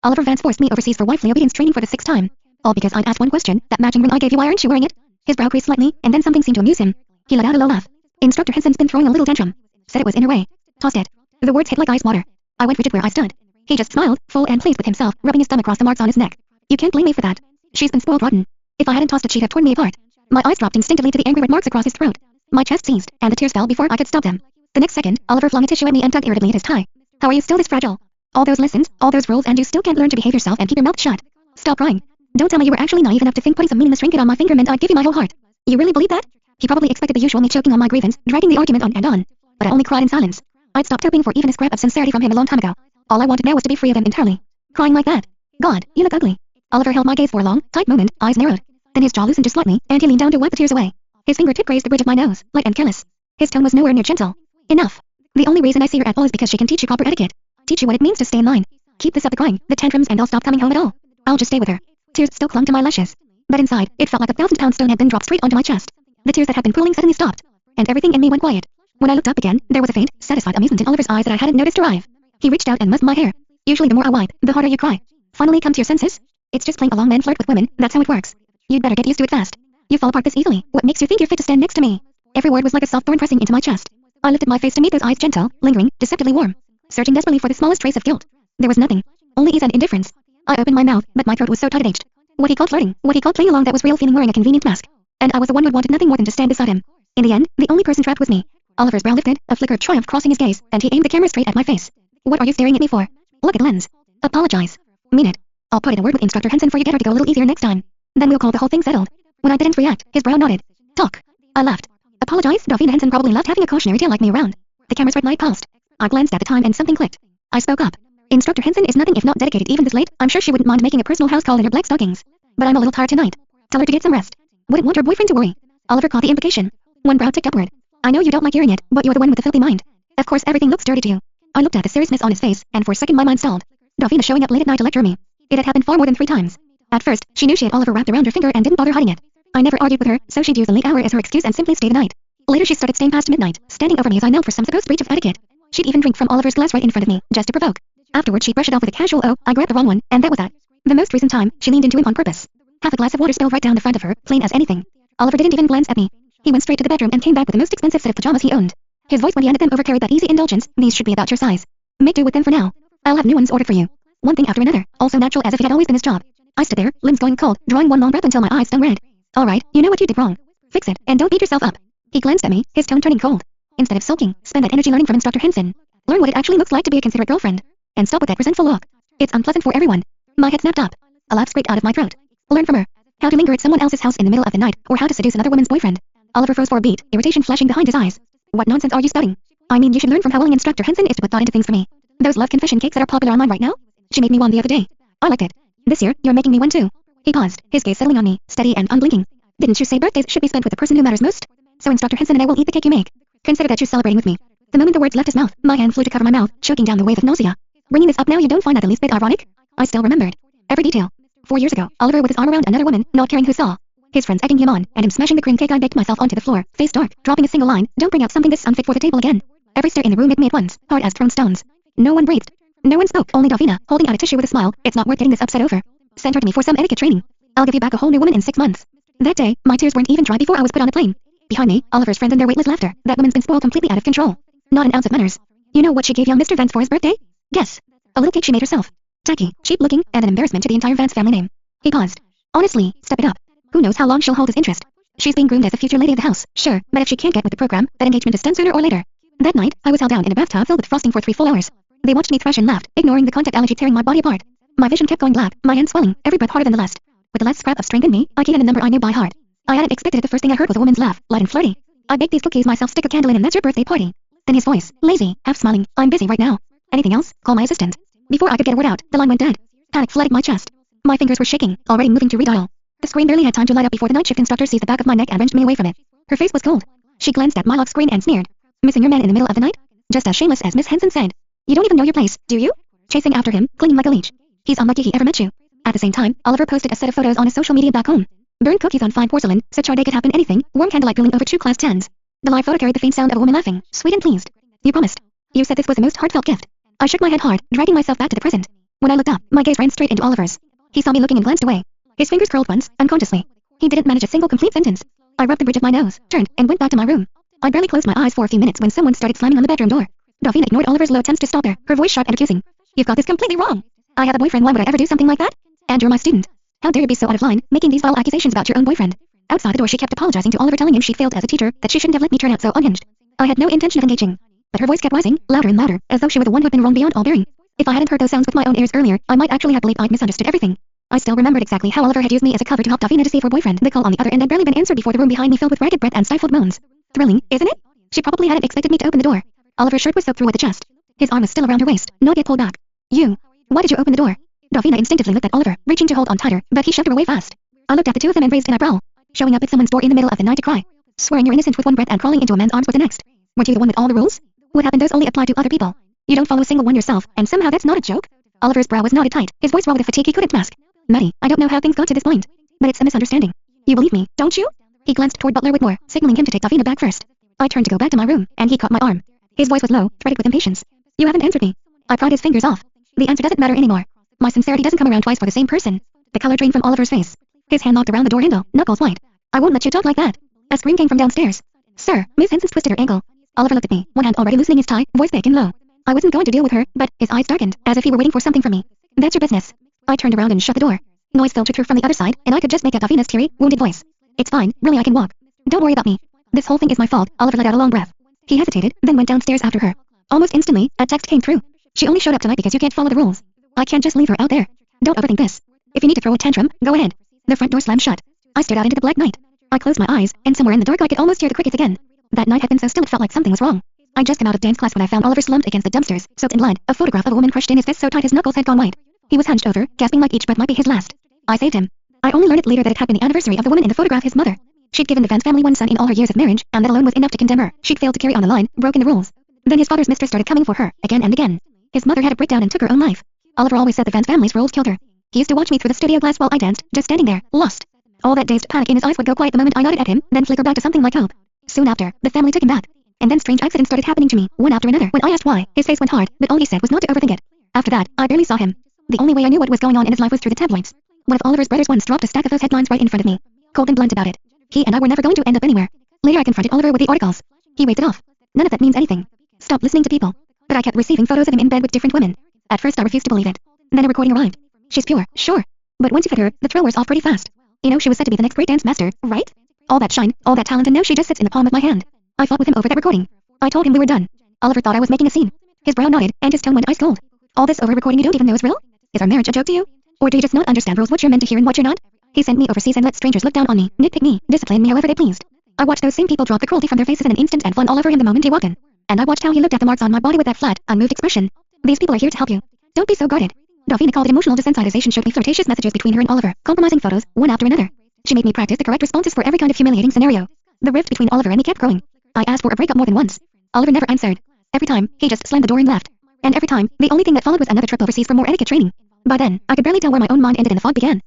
Oliver Vance forced me overseas for wifely obedience training for the 6th time. All because I'd asked one question, that matching ring I gave you, why aren't you wearing it? His brow creased slightly, and then something seemed to amuse him. He let out a low laugh. Instructor Henson's been throwing a little tantrum. Said it was in her way. Tossed it. The words hit like ice water. I went rigid where I stood. He just smiled, full and pleased with himself, rubbing his thumb across the marks on his neck. You can't blame me for that. She's been spoiled rotten. If I hadn't tossed it, she'd have torn me apart. My eyes dropped instinctively to the angry red marks across his throat. My chest seized, and the tears fell before I could stop them. The next second, Oliver flung a tissue at me and tugged irritably at his tie. How are you still this fragile? All those lessons, all those rules, and you still can't learn to behave yourself and keep your mouth shut. Stop crying. Don't tell me you were actually naive enough to think putting some meaningless trinket on my finger meant I'd give you my whole heart. You really believe that? He probably expected the usual me choking on my grievance, dragging the argument on and on. But I only cried in silence. I'd stopped hoping for even a scrap of sincerity from him a long time ago. All I wanted now was to be free of him entirely. Crying like that. God, you look ugly. Oliver held my gaze for a long, tight moment, eyes narrowed. Then his jaw loosened just slightly, and he leaned down to wipe the tears away. His fingertip grazed the bridge of my nose, light and careless. His tone was nowhere near gentle. Enough. The only reason I see her at ball is because she can teach you proper etiquette. Teach you what it means to stay in line. Keep this up the crying, the tantrums, and I'll stop coming home at all. I'll just stay with her. Tears still clung to my lashes. But inside, it felt like a 1,000-pound stone had been dropped straight onto my chest. The tears that had been pooling suddenly stopped. And everything in me went quiet. When I looked up again, there was a faint, satisfied amusement in Oliver's eyes that I hadn't noticed arrive. He reached out and muzzled my hair. Usually the more I wipe, the harder you cry. Finally come to your senses? It's just plain along men flirt with women, that's how it works. You'd better get used to it fast. You fall apart this easily. What makes you think you're fit to stand next to me? Every word was like a soft thorn pressing into my chest. I lifted my face to meet those eyes, gentle, lingering, deceptively warm. Searching desperately for the smallest trace of guilt. There was nothing. Only ease and indifference. I opened my mouth, but my throat was so tight it ached. What he called flirting, what he called playing along, that was real feeling wearing a convenient mask. And I was the one who wanted nothing more than to stand beside him. In the end, the only person trapped was me. Oliver's brow lifted, a flicker of triumph crossing his gaze, and he aimed the camera straight at my face. What are you staring at me for? Look at the lens. Apologize. Mean it. I'll put in a word with Instructor Henson for you, get her to go a little easier next time. Then we'll call the whole thing settled. When I didn't react, his brow nodded. Talk. I laughed. Apologize? Delphine Henson probably loved having a cautionary tale like me around. The camera's red light pulsed. I glanced at the time and something clicked. I spoke up. Instructor Henson is nothing if not dedicated even this late. I'm sure she wouldn't mind making a personal house call in her black stockings. But I'm a little tired tonight. Tell her to get some rest. Wouldn't want her boyfriend to worry. Oliver caught the implication. One brow ticked upward. I know you don't like hearing it, but you're the one with the filthy mind. Of course everything looks dirty to you. I looked at the seriousness on his face, and for a second my mind stalled. Delphine showing up late at night to lecture me. It had happened far more than 3 times. At first, she knew she had Oliver wrapped around her finger and didn't bother hiding it. I never argued with her, so she'd use the late hour as her excuse and simply stay the night. Later she started staying past midnight, standing over me as I knelt for some supposed breach of etiquette. She'd even drink from Oliver's glass right in front of me, just to provoke. Afterwards she'd brush it off with a casual "oh, I grabbed the wrong one," and that was that. The most recent time, she leaned into him on purpose. Half a glass of water spilled right down the front of her, plain as anything. Oliver didn't even glance at me. He went straight to the bedroom and came back with the most expensive set of pajamas he owned. His voice when he handed them over carried that easy indulgence. These should be about your size. Make do with them for now. I'll have new ones ordered for you. One thing after another, also natural as if it had always been his job. I stood there, limbs going cold, drawing one long breath until my eyes stung red. Alright, you know what you did wrong. Fix it, and don't beat yourself up. He glanced at me, his tone turning cold. Instead of sulking, spend that energy learning from Instructor Henson. Learn what it actually looks like to be a considerate girlfriend. And stop with that resentful look. It's unpleasant for everyone. My head snapped up. A laugh scraped out of my throat. Learn from her. How to linger at someone else's house in the middle of the night, or how to seduce another woman's boyfriend. Oliver froze for a beat, irritation flashing behind his eyes. What nonsense are you spouting? I mean, you should learn from how willing Instructor Henson is to put thought into things for me. Those love confession cakes that are popular online right now? She made me one the other day. I liked it. This year, you're making me one too. He paused, his gaze settling on me, steady and unblinking. Didn't you say birthdays should be spent with the person who matters most? So Instructor Henson and I will eat the cake you make. Consider that you're celebrating with me. The moment the words left his mouth, my hand flew to cover my mouth, choking down the wave of nausea. Bringing this up now, you don't find that the least bit ironic? I still remembered every detail. 4 years ago, Oliver with his arm around another woman, not caring who saw. His friends egging him on, and him smashing the cream cake. I baked myself onto the floor, face dark, dropping a single line, don't bring out something this unfit for the table again. Every stir in the room hit me at once, hard as thrown stones. No one breathed. No one spoke, only Delphina, holding out a tissue with a smile. It's not worth getting this upset over. Send her to me for some etiquette training. I'll give you back a whole new woman in 6 months. That day, my tears weren't even dry before I was put on a plane. Behind me, Oliver's friends and their weightless laughter. That woman's been spoiled completely out of control. Not an ounce of manners. You know what she gave young Mr. Vance for his birthday? Guess. A little cake she made herself. Tacky, cheap looking, and an embarrassment to the entire Vance family name. He paused. Honestly, step it up. Who knows how long she'll hold his interest. She's being groomed as the future lady of the house, sure, but if she can't get with the program, that engagement is done sooner or later. That night, I was held down in a bathtub filled with frosting for 3 full hours. They watched me thrash and laughed, ignoring the contact allergy tearing my body apart. My vision kept going black, my hands swelling, every breath harder than the last. With the last scrap of strength in me, I keyed in a number I knew by heart. I hadn't expected it. The first thing I heard was a woman's laugh, light and flirty. I baked these cookies myself, stick a candle in, and that's your birthday party. Then his voice, lazy, half smiling. I'm busy right now. Anything else? Call my assistant. Before I could get a word out, the line went dead. Panic flooded my chest. My fingers were shaking, already moving to redial. The screen barely had time to light up before the night shift instructor seized the back of my neck and wrenched me away from it. Her face was cold. She glanced at my lock screen and sneered. Missing your man in the middle of the night? Just as shameless as Miss Henson said. You don't even know your place, do you? Chasing after him, clinging like a leech. He's unlucky he ever met you. At the same time, Oliver posted a set of photos on his social media back home. Burned cookies on fine porcelain, such they could happen anything, warm candlelight grilling over 2 class 10s. The live photo carried the faint sound of a woman laughing, sweet and pleased. You promised. You said this was the most heartfelt gift. I shook my head hard, dragging myself back to the present. When I looked up, my gaze ran straight into Oliver's. He saw me looking and glanced away. His fingers curled once, unconsciously. He didn't manage a single complete sentence. I rubbed the bridge of my nose, turned, and went back to my room. I barely closed my eyes for a few minutes when someone started slamming on the bedroom door. Davina ignored Oliver's low attempts to stop her, her voice sharp and accusing. You've got this completely wrong. I have a boyfriend, why would I ever do something like that? And you're my student. How dare you be so out of line, making these vile accusations about your own boyfriend? Outside the door she kept apologizing to Oliver, telling him she'd failed as a teacher, that she shouldn't have let me turn out so unhinged. I had no intention of engaging. But her voice kept rising, louder and louder, as though she were the one who'd been wrong beyond all bearing. If I hadn't heard those sounds with my own ears earlier, I might actually have believed I'd misunderstood everything. I still remembered exactly how Oliver had used me as a cover to help Davina deceive her boyfriend. The call on the other end had barely been answered before the room behind me filled with ragged breath and stifled moans. Thrilling, isn't it? She probably hadn't expected me to open the door. Oliver's shirt was soaked through at the chest. His arm was still around her waist, not yet pulled back. You. Why did you open the door? Davina instinctively looked at Oliver, reaching to hold on tighter, but he shoved her away fast. I looked at the two of them and raised an eyebrow. Showing up at someone's door in the middle of the night to cry. Swearing you're innocent with one breath and crawling into a man's arms with the next. Weren't you the one with all the rules? What happened? Those only apply to other people. You don't follow a single one yourself, and somehow that's not a joke? Oliver's brow was knotted tight, his voice raw with a fatigue he couldn't mask. Maddie, I don't know how things got to this point, but it's a misunderstanding. You believe me, don't you? He glanced toward Butler Whitmore, signaling him to take Davina back first. I turned to go back to my room, and he caught my arm. His voice was low, threaded with impatience. You haven't answered me. I pried his fingers off. The answer doesn't matter anymore. My sincerity doesn't come around twice for the same person. The color drained from Oliver's face. His hand locked around the door handle, knuckles white. I won't let you talk like that. A scream came from downstairs. Sir, Miss Henson twisted her ankle. Oliver looked at me, one hand already loosening his tie, voice thick and low. I wasn't going to deal with her, but his eyes darkened, as if he were waiting for something from me. That's your business. I turned around and shut the door. Noise filtered through from the other side, and I could just make out Davina's teary, wounded voice. It's fine, really I can walk. Don't worry about me. This whole thing is my fault. Oliver let out a long breath. He hesitated, then went downstairs after her. Almost instantly, a text came through. She only showed up tonight because you can't follow the rules. I can't just leave her out there. Don't overthink this. If you need to throw a tantrum, go ahead. The front door slammed shut. I stared out into the black night. I closed my eyes, and somewhere in the dark I could almost hear the crickets again. That night had been so still it felt like something was wrong. I'd just come out of dance class when I found Oliver slumped against the dumpsters, soaked in blood, a photograph of a woman crushed in his fist so tight his knuckles had gone white. He was hunched over, gasping like each breath might be his last. I saved him. I only learned it later that it had been the anniversary of the woman in the photograph, his mother. She'd given the Vance family one son in all her years of marriage, and that alone was enough to condemn her. She'd failed to carry on the line, broken the rules. Then his father's mistress started coming for her, again and again. His mother had a breakdown and took her own life. Oliver always said the Vance family's rules killed her. He used to watch me through the studio glass while I danced, just standing there, lost. All that dazed panic in his eyes would go quiet the moment I nodded at him, then flicker back to something like hope. Soon after, the family took him back. And then strange accidents started happening to me, one after another. When I asked why, his face went hard, but all he said was not to overthink it. After that, I barely saw him. The only way I knew what was going on in his life was through the tabloids. One of Oliver's brothers once dropped a stack of those headlines right in front of me. Cold and blunt about it. He and I were never going to end up anywhere. Later I confronted Oliver with the articles. He waved it off. None of that means anything. Stop listening to people. But I kept receiving photos of him in bed with different women. At first I refused to believe it. Then a recording arrived. She's pure, sure. But once you've hit her, the thrill wears off pretty fast. You know she was said to be the next great dance master, right? All that shine, all that talent, and now she just sits in the palm of my hand. I fought with him over that recording. I told him we were done. Oliver thought I was making a scene. His brow nodded, and his tone went ice cold. All this over recording you don't even know is real? Is our marriage a joke to you? Or do you just not understand rules, what you're meant to hear and what you're not? He sent me overseas and let strangers look down on me, nitpick me, discipline me however they pleased. I watched those same people drop the cruelty from their faces in an instant and fawn all over him the moment he walked in. And I watched how he looked at the marks on my body with that flat, unmoved expression. These people are here to help you. Don't be so guarded. Davina called it emotional desensitization, showed me flirtatious messages between her and Oliver, compromising photos, one after another. She made me practice the correct responses for every kind of humiliating scenario. The rift between Oliver and me kept growing. I asked for a breakup more than once. Oliver never answered. Every time, he just slammed the door and left. And every time, the only thing that followed was another trip overseas for more etiquette training. By then, I could barely tell where my own mind ended and the fog began.